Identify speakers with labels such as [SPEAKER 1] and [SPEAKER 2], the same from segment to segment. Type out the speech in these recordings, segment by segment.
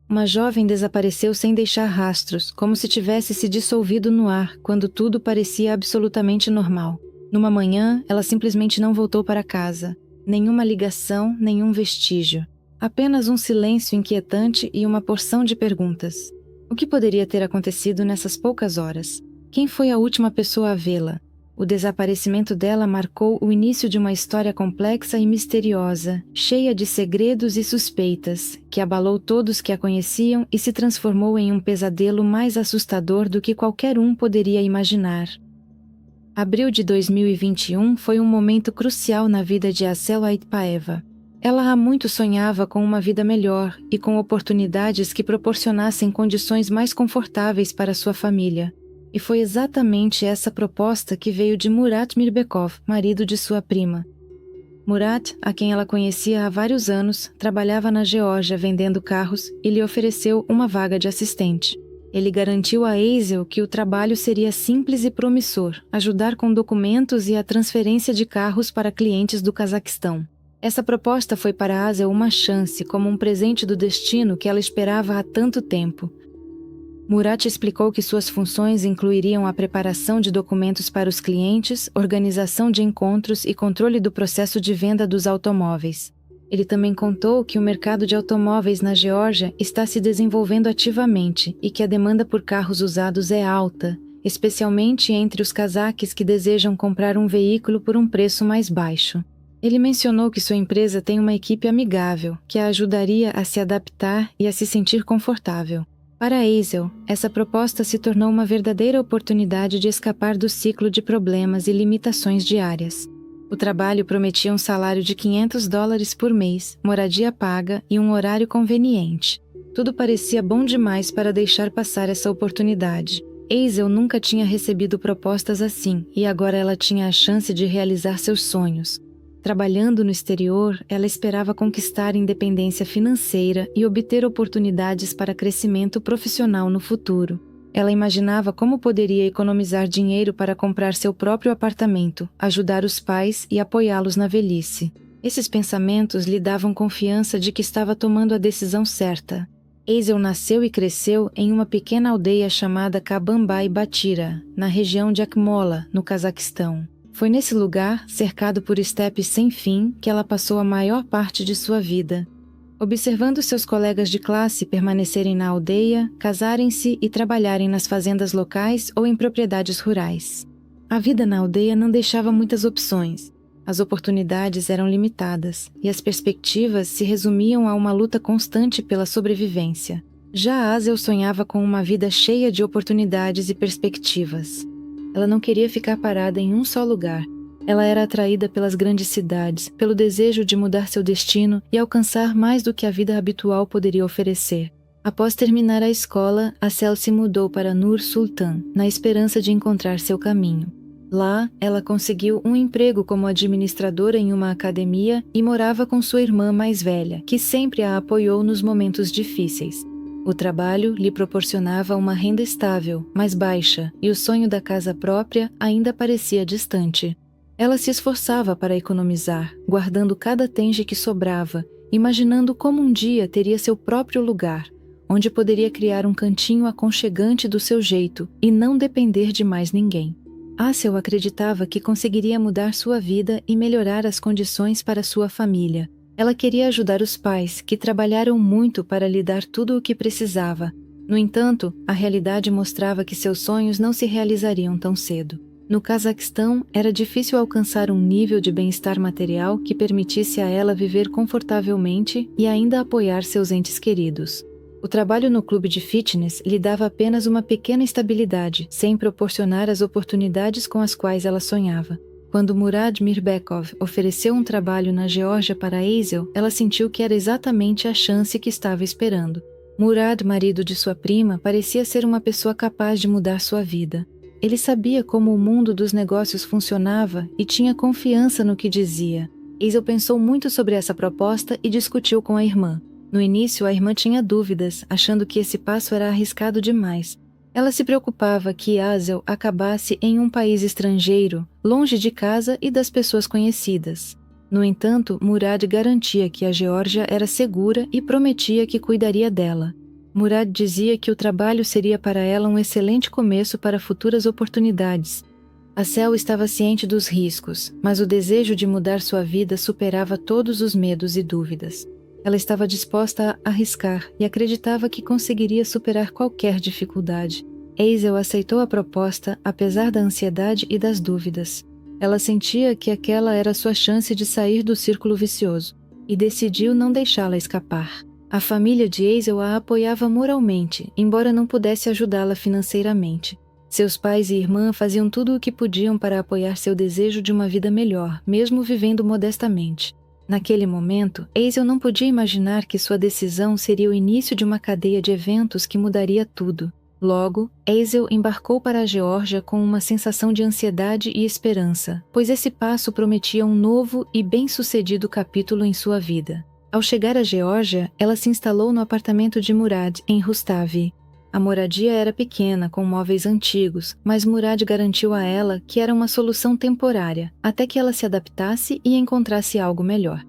[SPEAKER 1] Uma jovem desapareceu sem deixar rastros, como se tivesse se dissolvido no ar, quando tudo parecia absolutamente normal. Numa manhã, ela simplesmente não voltou para casa. Nenhuma ligação, nenhum vestígio. Apenas um silêncio inquietante e uma porção de perguntas. O que poderia ter acontecido nessas poucas horas? Quem foi a última pessoa a vê-la? O desaparecimento dela marcou o início de uma história complexa e misteriosa, cheia de segredos e suspeitas, que abalou todos que a conheciam e se transformou em um pesadelo mais assustador do que qualquer um poderia imaginar. Abril de 2021 foi um momento crucial na vida de Asel Aitpaeva. Ela há muito sonhava com uma vida melhor e com oportunidades que proporcionassem condições mais confortáveis para sua família. E foi exatamente essa proposta que veio de Murat Mirbekov, marido de sua prima. Murat, a quem ela conhecia há vários anos, trabalhava na Geórgia vendendo carros e lhe ofereceu uma vaga de assistente. Ele garantiu a Eisel que o trabalho seria simples e promissor, ajudar com documentos e a transferência de carros para clientes do Cazaquistão. Essa proposta foi para Asel uma chance, como um presente do destino que ela esperava há tanto tempo. Murat explicou que suas funções incluiriam a preparação de documentos para os clientes, organização de encontros e controle do processo de venda dos automóveis. Ele também contou que o mercado de automóveis na Geórgia está se desenvolvendo ativamente e que a demanda por carros usados é alta, especialmente entre os cazaques que desejam comprar um veículo por um preço mais baixo. Ele mencionou que sua empresa tem uma equipe amigável, que a ajudaria a se adaptar e a se sentir confortável. Para Eisel, essa proposta se tornou uma verdadeira oportunidade de escapar do ciclo de problemas e limitações diárias. O trabalho prometia um salário de $500 por mês, moradia paga e um horário conveniente. Tudo parecia bom demais para deixar passar essa oportunidade. Eisel nunca tinha recebido propostas assim e agora ela tinha a chance de realizar seus sonhos. Trabalhando no exterior, ela esperava conquistar independência financeira e obter oportunidades para crescimento profissional no futuro. Ela imaginava como poderia economizar dinheiro para comprar seu próprio apartamento, ajudar os pais e apoiá-los na velhice. Esses pensamentos lhe davam confiança de que estava tomando a decisão certa. Eisel nasceu e cresceu em uma pequena aldeia chamada Kabambai Batira, na região de Akmola, no Cazaquistão. Foi nesse lugar, cercado por estepes sem fim, que ela passou a maior parte de sua vida. Observando seus colegas de classe permanecerem na aldeia, casarem-se e trabalharem nas fazendas locais ou em propriedades rurais. A vida na aldeia não deixava muitas opções. As oportunidades eram limitadas e as perspectivas se resumiam a uma luta constante pela sobrevivência. Já Asel sonhava com uma vida cheia de oportunidades e perspectivas. Ela não queria ficar parada em um só lugar. Ela era atraída pelas grandes cidades, pelo desejo de mudar seu destino e alcançar mais do que a vida habitual poderia oferecer. Após terminar a escola, Asel se mudou para Nur Sultan, na esperança de encontrar seu caminho. Lá, ela conseguiu um emprego como administradora em uma academia e morava com sua irmã mais velha, que sempre a apoiou nos momentos difíceis. O trabalho lhe proporcionava uma renda estável, mas baixa, e o sonho da casa própria ainda parecia distante. Ela se esforçava para economizar, guardando cada tenge que sobrava, imaginando como um dia teria seu próprio lugar, onde poderia criar um cantinho aconchegante do seu jeito e não depender de mais ninguém. Asel acreditava que conseguiria mudar sua vida e melhorar as condições para sua família. Ela queria ajudar os pais, que trabalharam muito para lhe dar tudo o que precisava. No entanto, a realidade mostrava que seus sonhos não se realizariam tão cedo. No Cazaquistão, era difícil alcançar um nível de bem-estar material que permitisse a ela viver confortavelmente e ainda apoiar seus entes queridos. O trabalho no clube de fitness lhe dava apenas uma pequena estabilidade, sem proporcionar as oportunidades com as quais ela sonhava. Quando Murat Mirbekov ofereceu um trabalho na Geórgia para Eisel, ela sentiu que era exatamente a chance que estava esperando. Murat, marido de sua prima, parecia ser uma pessoa capaz de mudar sua vida. Ele sabia como o mundo dos negócios funcionava e tinha confiança no que dizia. Eisel pensou muito sobre essa proposta e discutiu com a irmã. No início, a irmã tinha dúvidas, achando que esse passo era arriscado demais. Ela se preocupava que Asel acabasse em um país estrangeiro, longe de casa e das pessoas conhecidas. No entanto, Murat garantia que a Geórgia era segura e prometia que cuidaria dela. Murad dizia que o trabalho seria para ela um excelente começo para futuras oportunidades. Acel estava ciente dos riscos, mas o desejo de mudar sua vida superava todos os medos e dúvidas. Ela estava disposta a arriscar e acreditava que conseguiria superar qualquer dificuldade. Hazel aceitou a proposta, apesar da ansiedade e das dúvidas. Ela sentia que aquela era sua chance de sair do círculo vicioso, e decidiu não deixá-la escapar. A família de Hazel a apoiava moralmente, embora não pudesse ajudá-la financeiramente. Seus pais e irmã faziam tudo o que podiam para apoiar seu desejo de uma vida melhor, mesmo vivendo modestamente. Naquele momento, Hazel não podia imaginar que sua decisão seria o início de uma cadeia de eventos que mudaria tudo. Logo, Hazel embarcou para a Geórgia com uma sensação de ansiedade e esperança, pois esse passo prometia um novo e bem-sucedido capítulo em sua vida. Ao chegar à Geórgia, ela se instalou no apartamento de Murad, em Rustavi. A moradia era pequena, com móveis antigos, mas Murad garantiu a ela que era uma solução temporária, até que ela se adaptasse e encontrasse algo melhor.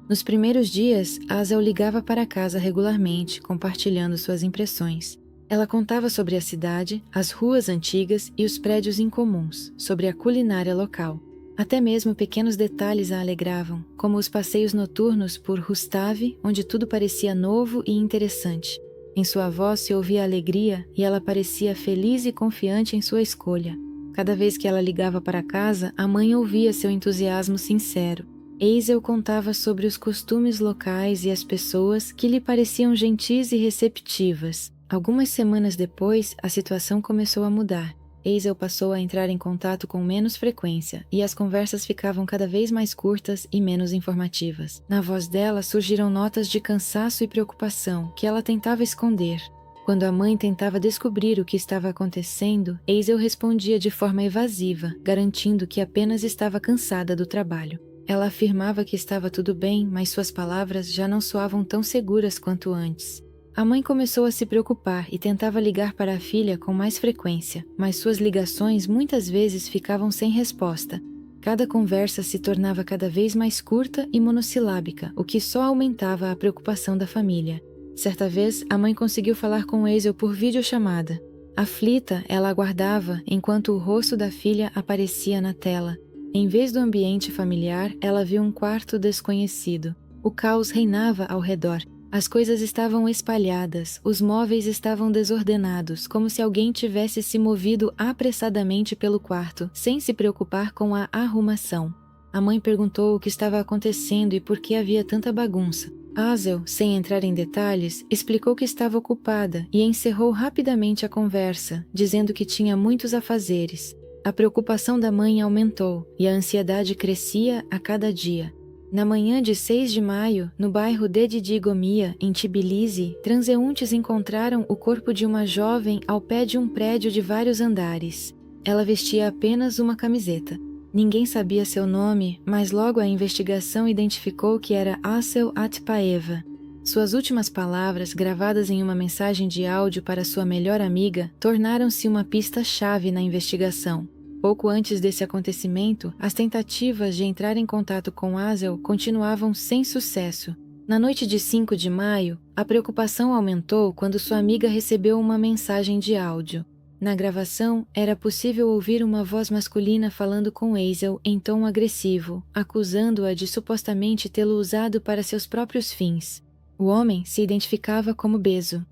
[SPEAKER 1] Nos primeiros dias, Hazel ligava para casa regularmente, compartilhando suas impressões. Ela contava sobre a cidade, as ruas antigas e os prédios incomuns, sobre a culinária local. Até mesmo pequenos detalhes a alegravam, como os passeios noturnos por Rustavi, onde tudo parecia novo e interessante. Em sua voz se ouvia alegria e ela parecia feliz e confiante em sua escolha. Cada vez que ela ligava para casa, a mãe ouvia seu entusiasmo sincero. Hazel contava sobre os costumes locais e as pessoas que lhe pareciam gentis e receptivas. Algumas semanas depois, a situação começou a mudar. Hazel passou a entrar em contato com menos frequência e as conversas ficavam cada vez mais curtas e menos informativas. Na voz dela surgiram notas de cansaço e preocupação que ela tentava esconder. Quando a mãe tentava descobrir o que estava acontecendo, Hazel respondia de forma evasiva, garantindo que apenas estava cansada do trabalho. Ela afirmava que estava tudo bem, mas suas palavras já não soavam tão seguras quanto antes. A mãe começou a se preocupar e tentava ligar para a filha com mais frequência, mas suas ligações muitas vezes ficavam sem resposta. Cada conversa se tornava cada vez mais curta e monossilábica, o que só aumentava a preocupação da família. Certa vez, a mãe conseguiu falar com Hazel por videochamada. Aflita, ela aguardava enquanto o rosto da filha aparecia na tela. Em vez do ambiente familiar, ela viu um quarto desconhecido. O caos reinava ao redor. As coisas estavam espalhadas, os móveis estavam desordenados, como se alguém tivesse se movido apressadamente pelo quarto, sem se preocupar com a arrumação. A mãe perguntou o que estava acontecendo e por que havia tanta bagunça. Hazel, sem entrar em detalhes, explicou que estava ocupada e encerrou rapidamente a conversa, dizendo que tinha muitos afazeres. A preocupação da mãe aumentou e a ansiedade crescia a cada dia. Na manhã de 6 de maio, no bairro de Didi Gomia, em Tbilisi, transeuntes encontraram o corpo de uma jovem ao pé de um prédio de vários andares. Ela vestia apenas uma camiseta. Ninguém sabia seu nome, mas logo a investigação identificou que era Asel Atpaeva. Suas últimas palavras, gravadas em uma mensagem de áudio para sua melhor amiga, tornaram-se uma pista-chave na investigação. Pouco antes desse acontecimento, as tentativas de entrar em contato com Hazel continuavam sem sucesso. Na noite de 5 de maio, a preocupação aumentou quando sua amiga recebeu uma mensagem de áudio. Na gravação, era possível ouvir uma voz masculina falando com Hazel em tom agressivo, acusando-a de supostamente tê-lo usado para seus próprios fins. O homem se identificava como Bezo.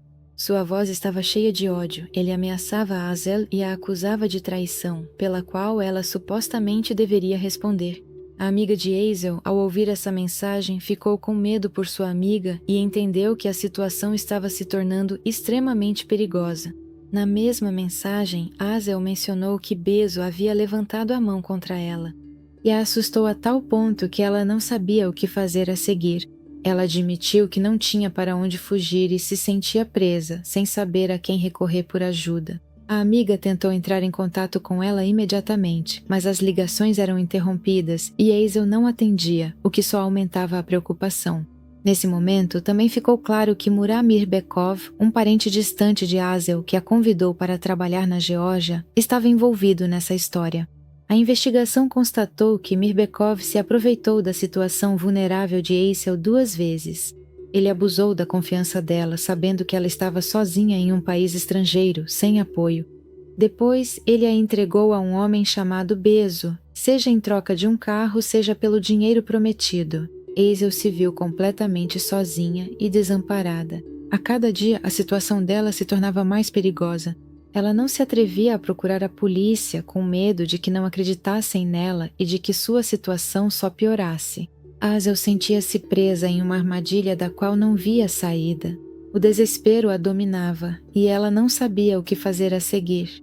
[SPEAKER 1] Sua voz estava cheia de ódio. Ele ameaçava a Hazel e a acusava de traição, pela qual ela supostamente deveria responder. A amiga de Hazel, ao ouvir essa mensagem, ficou com medo por sua amiga e entendeu que a situação estava se tornando extremamente perigosa. Na mesma mensagem, Hazel mencionou que Bezo havia levantado a mão contra ela e a assustou a tal ponto que ela não sabia o que fazer a seguir. Ela admitiu que não tinha para onde fugir e se sentia presa, sem saber a quem recorrer por ajuda. A amiga tentou entrar em contato com ela imediatamente, mas as ligações eram interrompidas e Hazel não atendia, o que só aumentava a preocupação. Nesse momento, também ficou claro que Murat Mirbekov, um parente distante de Hazel que a convidou para trabalhar na Geórgia, estava envolvido nessa história. A investigação constatou que Mirbekov se aproveitou da situação vulnerável de Hazel 2 vezes. Ele abusou da confiança dela, sabendo que ela estava sozinha em um país estrangeiro, sem apoio. Depois, ele a entregou a um homem chamado Bezo, seja em troca de um carro, seja pelo dinheiro prometido. Hazel se viu completamente sozinha e desamparada. A cada dia, a situação dela se tornava mais perigosa. Ela não se atrevia a procurar a polícia, com medo de que não acreditassem nela e de que sua situação só piorasse. Hazel sentia-se presa em uma armadilha da qual não via saída. O desespero a dominava e ela não sabia o que fazer a seguir.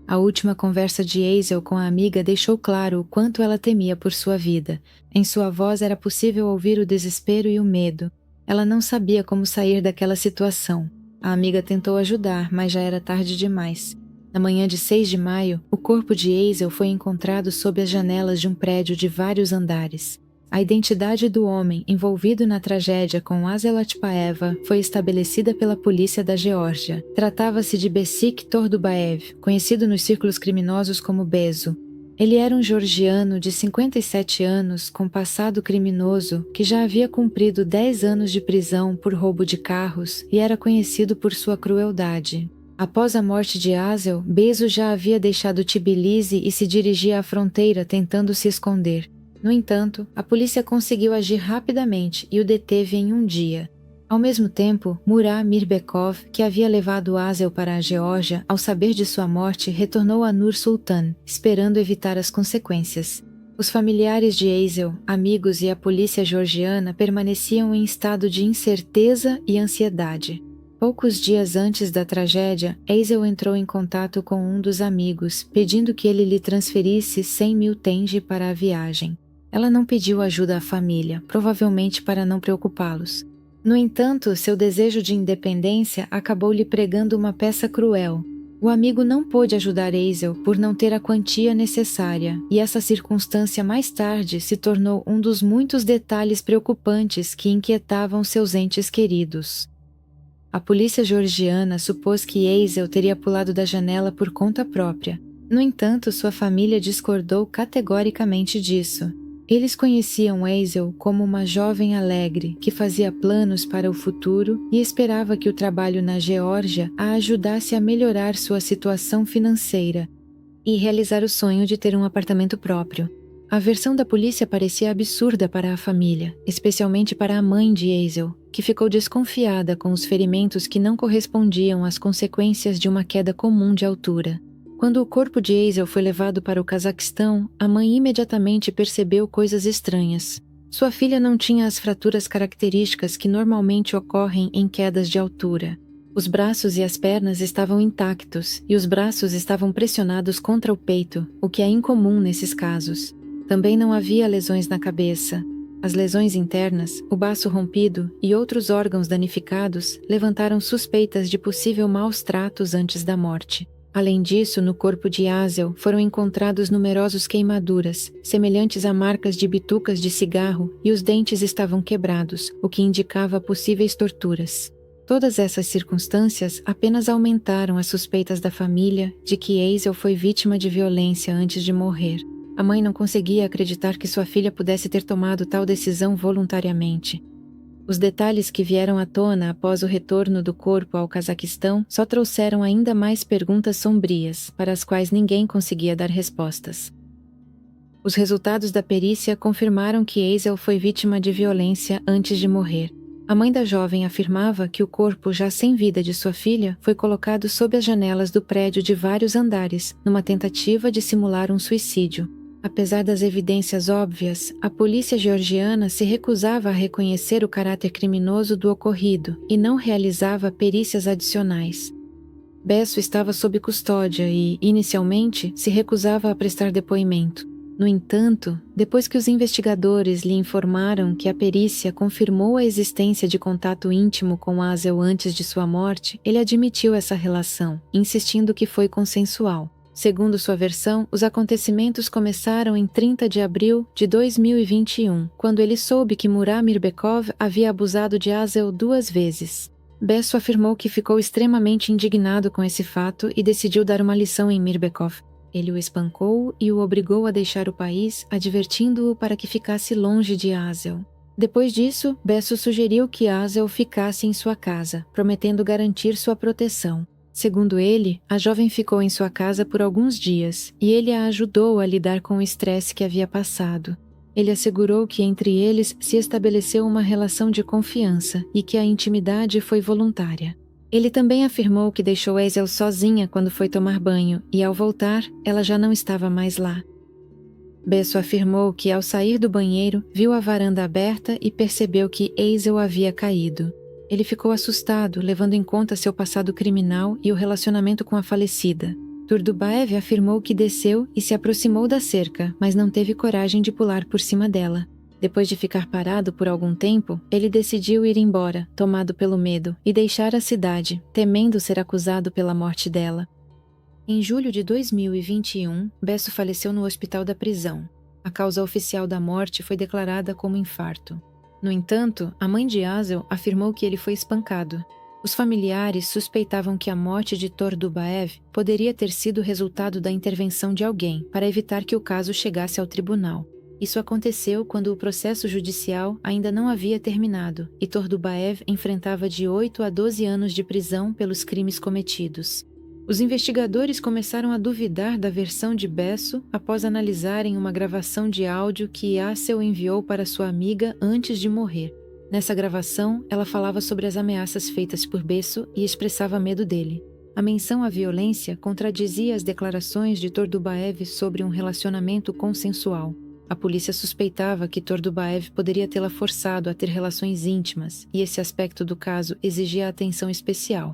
[SPEAKER 1] A última conversa de Hazel com a amiga deixou claro o quanto ela temia por sua vida. Em sua voz era possível ouvir o desespero e o medo. Ela não sabia como sair daquela situação. A amiga tentou ajudar, mas já era tarde demais. Na manhã de 6 de maio, o corpo de Hazel foi encontrado sob as janelas de um prédio de vários andares. A identidade do homem envolvido na tragédia com Hazel Atpaeva foi estabelecida pela polícia da Geórgia. Tratava-se de Besik Tordubaev, conhecido nos círculos criminosos como Bezo. Ele era um georgiano de 57 anos com passado criminoso que já havia cumprido 10 anos de prisão por roubo de carros e era conhecido por sua crueldade. Após a morte de Hazel, Bezo já havia deixado Tbilisi e se dirigia à fronteira tentando se esconder. No entanto, a polícia conseguiu agir rapidamente e o deteve em um dia. Ao mesmo tempo, Murat Mirbekov, que havia levado Hazel para a Geórgia, ao saber de sua morte, retornou a Nur-Sultan, esperando evitar as consequências. Os familiares de Hazel, amigos e a polícia georgiana permaneciam em estado de incerteza e ansiedade. Poucos dias antes da tragédia, Hazel entrou em contato com um dos amigos, pedindo que ele lhe transferisse 100.000 tenge para a viagem. Ela não pediu ajuda à família, provavelmente para não preocupá-los. No entanto, seu desejo de independência acabou lhe pregando uma peça cruel. O amigo não pôde ajudar Hazel por não ter a quantia necessária, e essa circunstância mais tarde se tornou um dos muitos detalhes preocupantes que inquietavam seus entes queridos. A polícia georgiana supôs que Hazel teria pulado da janela por conta própria. No entanto, sua família discordou categoricamente disso. Eles conheciam Hazel como uma jovem alegre que fazia planos para o futuro e esperava que o trabalho na Geórgia a ajudasse a melhorar sua situação financeira e realizar o sonho de ter um apartamento próprio. A versão da polícia parecia absurda para a família, especialmente para a mãe de Hazel, que ficou desconfiada com os ferimentos que não correspondiam às consequências de uma queda comum de altura. Quando o corpo de Hazel foi levado para o Cazaquistão, a mãe imediatamente percebeu coisas estranhas. Sua filha não tinha as fraturas características que normalmente ocorrem em quedas de altura. Os braços e as pernas estavam intactos e os braços estavam pressionados contra o peito, o que é incomum nesses casos. Também não havia lesões na cabeça. As lesões internas, o baço rompido e outros órgãos danificados levantaram suspeitas de possível maus tratos antes da morte. Além disso, no corpo de Hazel foram encontrados numerosos queimaduras, semelhantes a marcas de bitucas de cigarro, e os dentes estavam quebrados, o que indicava possíveis torturas. Todas essas circunstâncias apenas aumentaram as suspeitas da família de que Hazel foi vítima de violência antes de morrer. A mãe não conseguia acreditar que sua filha pudesse ter tomado tal decisão voluntariamente. Os detalhes que vieram à tona após o retorno do corpo ao Cazaquistão só trouxeram ainda mais perguntas sombrias, para as quais ninguém conseguia dar respostas. Os resultados da perícia confirmaram que Hazel foi vítima de violência antes de morrer. A mãe da jovem afirmava que o corpo já sem vida de sua filha foi colocado sob as janelas do prédio de vários andares, numa tentativa de simular um suicídio. Apesar das evidências óbvias, a polícia georgiana se recusava a reconhecer o caráter criminoso do ocorrido e não realizava perícias adicionais. Besso estava sob custódia e, inicialmente, se recusava a prestar depoimento. No entanto, depois que os investigadores lhe informaram que a perícia confirmou a existência de contato íntimo com Hazel antes de sua morte, ele admitiu essa relação, insistindo que foi consensual. Segundo sua versão, os acontecimentos começaram em 30 de abril de 2021, quando ele soube que Murat Mirbekov havia abusado de Hazel 2 vezes. Besso afirmou que ficou extremamente indignado com esse fato e decidiu dar uma lição em Mirbekov. Ele o espancou e o obrigou a deixar o país, advertindo-o para que ficasse longe de Hazel. Depois disso, Besso sugeriu que Azel ficasse em sua casa, prometendo garantir sua proteção. Segundo ele, a jovem ficou em sua casa por alguns dias e ele a ajudou a lidar com o estresse que havia passado. Ele assegurou que entre eles se estabeleceu uma relação de confiança e que a intimidade foi voluntária. Ele também afirmou que deixou Azel sozinha quando foi tomar banho e, ao voltar, ela já não estava mais lá. Besso afirmou que, ao sair do banheiro, viu a varanda aberta e percebeu que Azel havia caído. Ele ficou assustado, levando em conta seu passado criminal e o relacionamento com a falecida. Turdubaev afirmou que desceu e se aproximou da cerca, mas não teve coragem de pular por cima dela. Depois de ficar parado por algum tempo, ele decidiu ir embora, tomado pelo medo, e deixar a cidade, temendo ser acusado pela morte dela. Em julho de 2021, Besso faleceu no hospital da prisão. A causa oficial da morte foi declarada como infarto. No entanto, a mãe de Azel afirmou que ele foi espancado. Os familiares suspeitavam que a morte de Turdubaev poderia ter sido resultado da intervenção de alguém para evitar que o caso chegasse ao tribunal. Isso aconteceu quando o processo judicial ainda não havia terminado e Turdubaev enfrentava de 8 a 12 anos de prisão pelos crimes cometidos. Os investigadores começaram a duvidar da versão de Besso após analisarem uma gravação de áudio que Azel enviou para sua amiga antes de morrer. Nessa gravação, ela falava sobre as ameaças feitas por Besso e expressava medo dele. A menção à violência contradizia as declarações de Turdubaev sobre um relacionamento consensual. A polícia suspeitava que Turdubaev poderia tê-la forçado a ter relações íntimas, e esse aspecto do caso exigia atenção especial.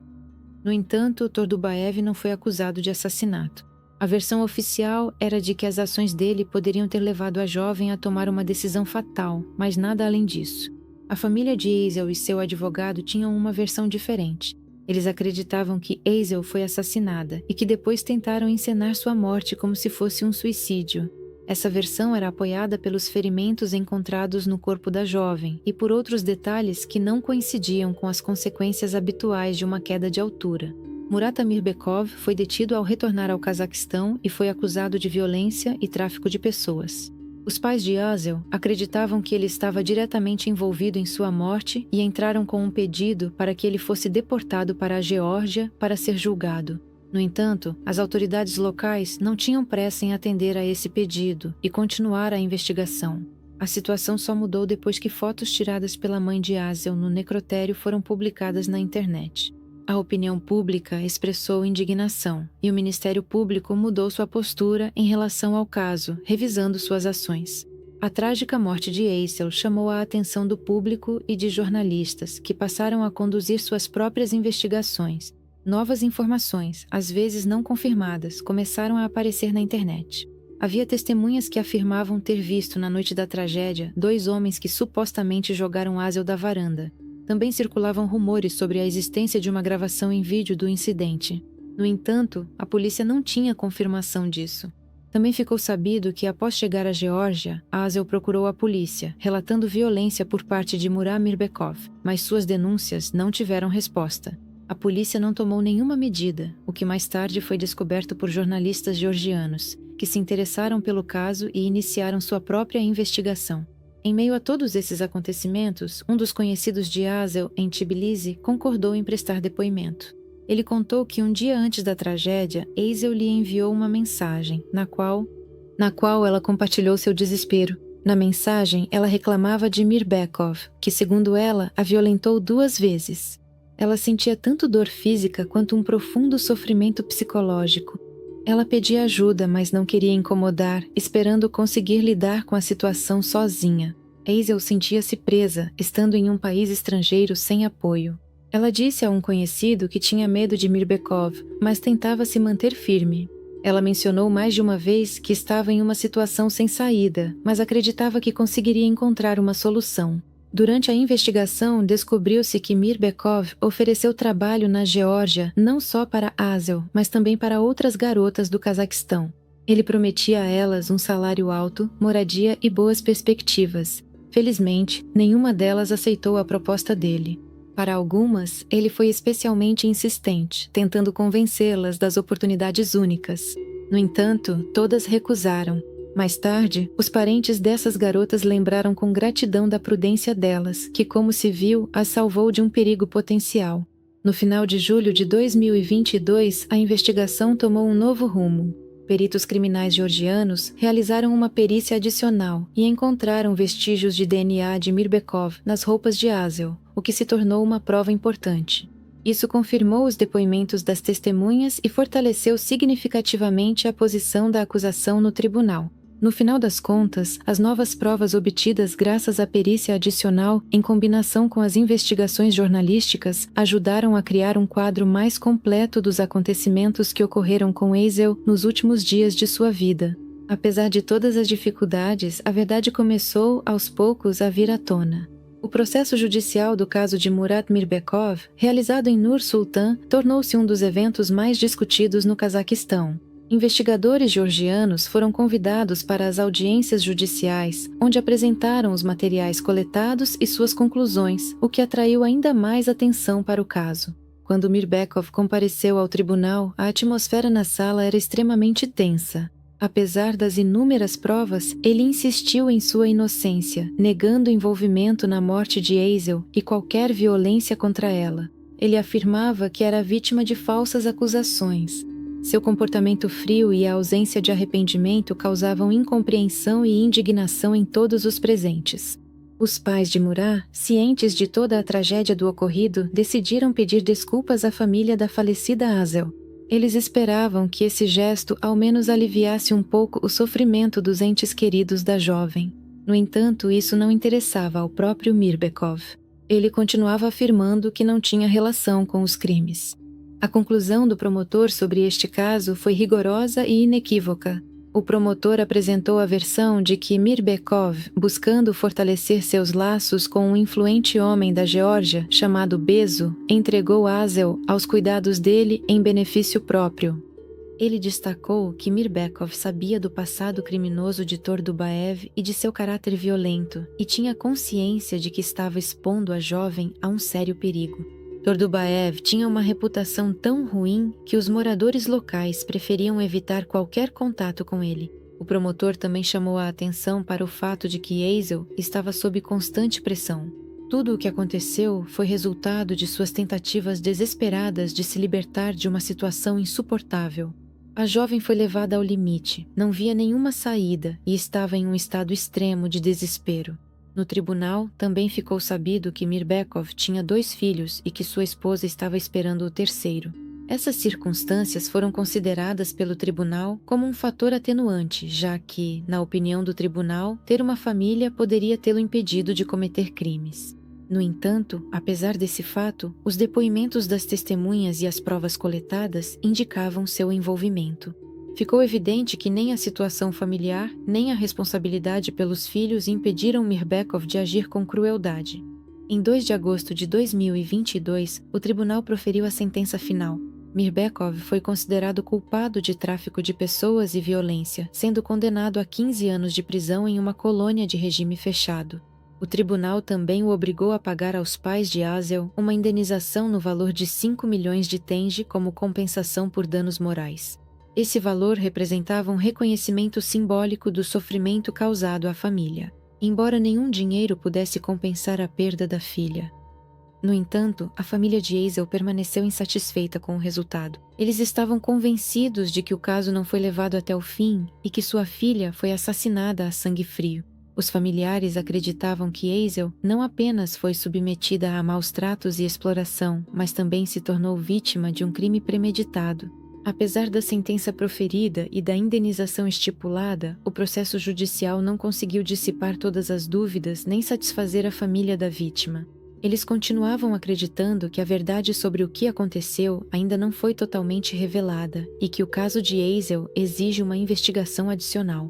[SPEAKER 1] No entanto, Turdubaev não foi acusado de assassinato. A versão oficial era de que as ações dele poderiam ter levado a jovem a tomar uma decisão fatal, mas nada além disso. A família de Azel e seu advogado tinham uma versão diferente. Eles acreditavam que Azel foi assassinada e que depois tentaram encenar sua morte como se fosse um suicídio. Essa versão era apoiada pelos ferimentos encontrados no corpo da jovem e por outros detalhes que não coincidiam com as consequências habituais de uma queda de altura. Murat Amirbekov foi detido ao retornar ao Cazaquistão e foi acusado de violência e tráfico de pessoas. Os pais de Azel acreditavam que ele estava diretamente envolvido em sua morte e entraram com um pedido para que ele fosse deportado para a Geórgia para ser julgado. No entanto, as autoridades locais não tinham pressa em atender a esse pedido e continuar a investigação. A situação só mudou depois que fotos tiradas pela mãe de Azel no necrotério foram publicadas na internet. A opinião pública expressou indignação e o Ministério Público mudou sua postura em relação ao caso, revisando suas ações. A trágica morte de Azel chamou a atenção do público e de jornalistas, que passaram a conduzir suas próprias investigações. Novas informações, às vezes não confirmadas, começaram a aparecer na internet. Havia testemunhas que afirmavam ter visto na noite da tragédia 2 homens que supostamente jogaram Azel da varanda. Também circulavam rumores sobre a existência de uma gravação em vídeo do incidente. No entanto, a polícia não tinha confirmação disso. Também ficou sabido que, após chegar à Geórgia, Azel procurou a polícia, relatando violência por parte de Murat Amirbekov, mas suas denúncias não tiveram resposta. A polícia não tomou nenhuma medida, o que mais tarde foi descoberto por jornalistas georgianos, que se interessaram pelo caso e iniciaram sua própria investigação. Em meio a todos esses acontecimentos, um dos conhecidos de Azel em Tbilisi concordou em prestar depoimento. Ele contou que um dia antes da tragédia, Azel lhe enviou uma mensagem, na qual ela compartilhou seu desespero. Na mensagem, ela reclamava de Mirbekov, que, segundo ela, a violentou 2 vezes. Ela sentia tanto dor física quanto um profundo sofrimento psicológico. Ela pedia ajuda, mas não queria incomodar, esperando conseguir lidar com a situação sozinha. Azel sentia-se presa, estando em um país estrangeiro sem apoio. Ela disse a um conhecido que tinha medo de Mirbekov, mas tentava se manter firme. Ela mencionou mais de uma vez que estava em uma situação sem saída, mas acreditava que conseguiria encontrar uma solução. Durante a investigação, descobriu-se que Mirbekov ofereceu trabalho na Geórgia não só para Azel, mas também para outras garotas do Cazaquistão. Ele prometia a elas um salário alto, moradia e boas perspectivas. Felizmente, nenhuma delas aceitou a proposta dele. Para algumas, ele foi especialmente insistente, tentando convencê-las das oportunidades únicas. No entanto, todas recusaram. Mais tarde, os parentes dessas garotas lembraram com gratidão da prudência delas, que, como se viu, as salvou de um perigo potencial. No final de julho de 2022, a investigação tomou um novo rumo. Peritos criminais georgianos realizaram uma perícia adicional e encontraram vestígios de DNA de Mirbekov nas roupas de Azel, o que se tornou uma prova importante. Isso confirmou os depoimentos das testemunhas e fortaleceu significativamente a posição da acusação no tribunal. No final das contas, as novas provas obtidas graças à perícia adicional, em combinação com as investigações jornalísticas, ajudaram a criar um quadro mais completo dos acontecimentos que ocorreram com Azel nos últimos dias de sua vida. Apesar de todas as dificuldades, a verdade começou, aos poucos, a vir à tona. O processo judicial do caso de Murat Mirbekov, realizado em Nur-Sultan, tornou-se um dos eventos mais discutidos no Cazaquistão. Investigadores georgianos foram convidados para as audiências judiciais, onde apresentaram os materiais coletados e suas conclusões, o que atraiu ainda mais atenção para o caso. Quando Mirbekov compareceu ao tribunal, a atmosfera na sala era extremamente tensa. Apesar das inúmeras provas, ele insistiu em sua inocência, negando envolvimento na morte de Azel e qualquer violência contra ela. Ele afirmava que era vítima de falsas acusações. Seu comportamento frio e a ausência de arrependimento causavam incompreensão e indignação em todos os presentes. Os pais de Murat, cientes de toda a tragédia do ocorrido, decidiram pedir desculpas à família da falecida Azel. Eles esperavam que esse gesto ao menos aliviasse um pouco o sofrimento dos entes queridos da jovem. No entanto, isso não interessava ao próprio Mirbekov. Ele continuava afirmando que não tinha relação com os crimes. A conclusão do promotor sobre este caso foi rigorosa e inequívoca. O promotor apresentou a versão de que Mirbekov, buscando fortalecer seus laços com um influente homem da Geórgia chamado Bezo, entregou Azel aos cuidados dele em benefício próprio. Ele destacou que Mirbekov sabia do passado criminoso de Tordubaev e de seu caráter violento, e tinha consciência de que estava expondo a jovem a um sério perigo. Tordubaev tinha uma reputação tão ruim que os moradores locais preferiam evitar qualquer contato com ele. O promotor também chamou a atenção para o fato de que Azel estava sob constante pressão. Tudo o que aconteceu foi resultado de suas tentativas desesperadas de se libertar de uma situação insuportável. A jovem foi levada ao limite, não via nenhuma saída e estava em um estado extremo de desespero. No tribunal, também ficou sabido que Mirbekov tinha 2 filhos e que sua esposa estava esperando o terceiro. Essas circunstâncias foram consideradas pelo tribunal como um fator atenuante, já que, na opinião do tribunal, ter uma família poderia tê-lo impedido de cometer crimes. No entanto, apesar desse fato, os depoimentos das testemunhas e as provas coletadas indicavam seu envolvimento. Ficou evidente que nem a situação familiar, nem a responsabilidade pelos filhos impediram Mirbekov de agir com crueldade. Em 2 de agosto de 2022, o tribunal proferiu a sentença final. Mirbekov foi considerado culpado de tráfico de pessoas e violência, sendo condenado a 15 anos de prisão em uma colônia de regime fechado. O tribunal também o obrigou a pagar aos pais de Azel uma indenização no valor de 5 milhões de tenge como compensação por danos morais. Esse valor representava um reconhecimento simbólico do sofrimento causado à família, embora nenhum dinheiro pudesse compensar a perda da filha. No entanto, a família de Azel permaneceu insatisfeita com o resultado. Eles estavam convencidos de que o caso não foi levado até o fim e que sua filha foi assassinada a sangue frio. Os familiares acreditavam que Azel não apenas foi submetida a maus tratos e exploração, mas também se tornou vítima de um crime premeditado. Apesar da sentença proferida e da indenização estipulada, o processo judicial não conseguiu dissipar todas as dúvidas nem satisfazer a família da vítima. Eles continuavam acreditando que a verdade sobre o que aconteceu ainda não foi totalmente revelada e que o caso de Azel exige uma investigação adicional.